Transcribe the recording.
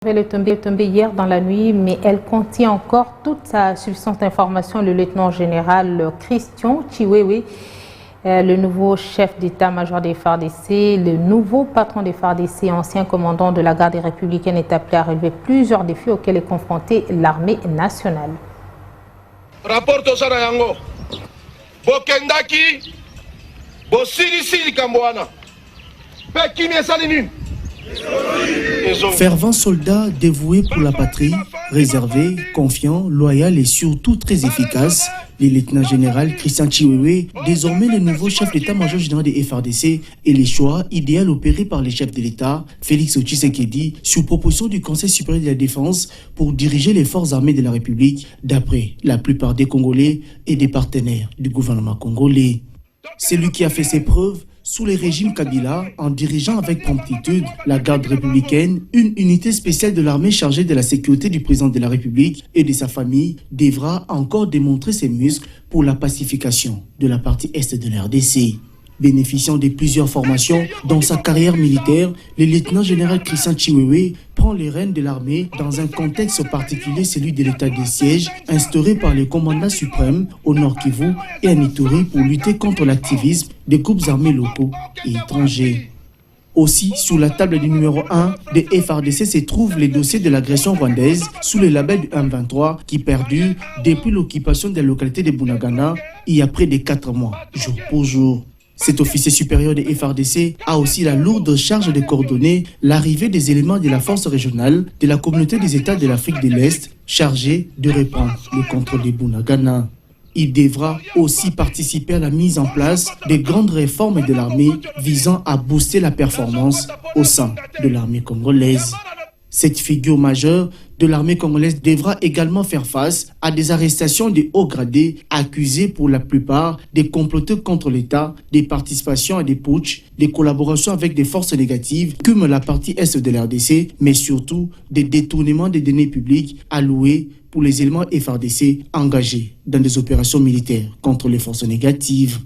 Elle est tombée hier dans la nuit, mais elle contient encore toute sa suffisante information. Le lieutenant-général Christian Chiwewe, le nouveau chef d'état-major des FARDC, le nouveau patron des FARDC, ancien commandant de la garde républicaine, est appelé à relever plusieurs défis auxquels est confrontée l'armée nationale. Rapport au Sarayango, Bokendaki, Bosiri Kamboana, Pekime Salinu. Fervent soldat dévoué pour la patrie, réservé, confiant, loyal et surtout très efficace, le lieutenant-général Christian Chiwewe, désormais le nouveau chef d'état-major général des FARDC, est le choix idéal opéré par les chefs de l'État, Félix Tshisekedi, sous proposition du Conseil supérieur de la défense pour diriger les forces armées de la République, d'après la plupart des Congolais et des partenaires du gouvernement congolais. C'est lui qui a fait ses preuves sous le régime Kabila en dirigeant avec promptitude la garde républicaine, une unité spéciale de l'armée chargée de la sécurité du président de la République et de sa famille, devra encore démontrer ses muscles pour la pacification de la partie est de la RDC. Bénéficiant de plusieurs formations dans sa carrière militaire, le lieutenant-général Christian Chiwewe prend les rênes de l'armée dans un contexte particulier, celui de l'état de siège instauré par le commandant suprême au Nord Kivu et à Ituri pour lutter contre l'activisme des groupes armés locaux et étrangers. Aussi, sous la table du numéro 1 des FARDC se trouve les dossiers de l'agression rwandaise sous le label du M23 qui perdure depuis l'occupation des localités de Bunagana il y a près de 4 mois, jour pour jour. Cet officier supérieur des FARDC a aussi la lourde charge de coordonner l'arrivée des éléments de la force régionale de la communauté des États de l'Afrique de l'Est chargés de reprendre le contrôle de Bunagana. Il devra aussi participer à la mise en place des grandes réformes de l'armée visant à booster la performance au sein de l'armée congolaise. Cette figure majeure de l'armée congolaise devra également faire face à des arrestations de hauts gradés accusés pour la plupart de comploter contre l'État, des participations à des putschs, des collaborations avec des forces négatives comme la partie est de la RDC, mais surtout des détournements des deniers publics alloués pour les éléments FARDC engagés dans des opérations militaires contre les forces négatives.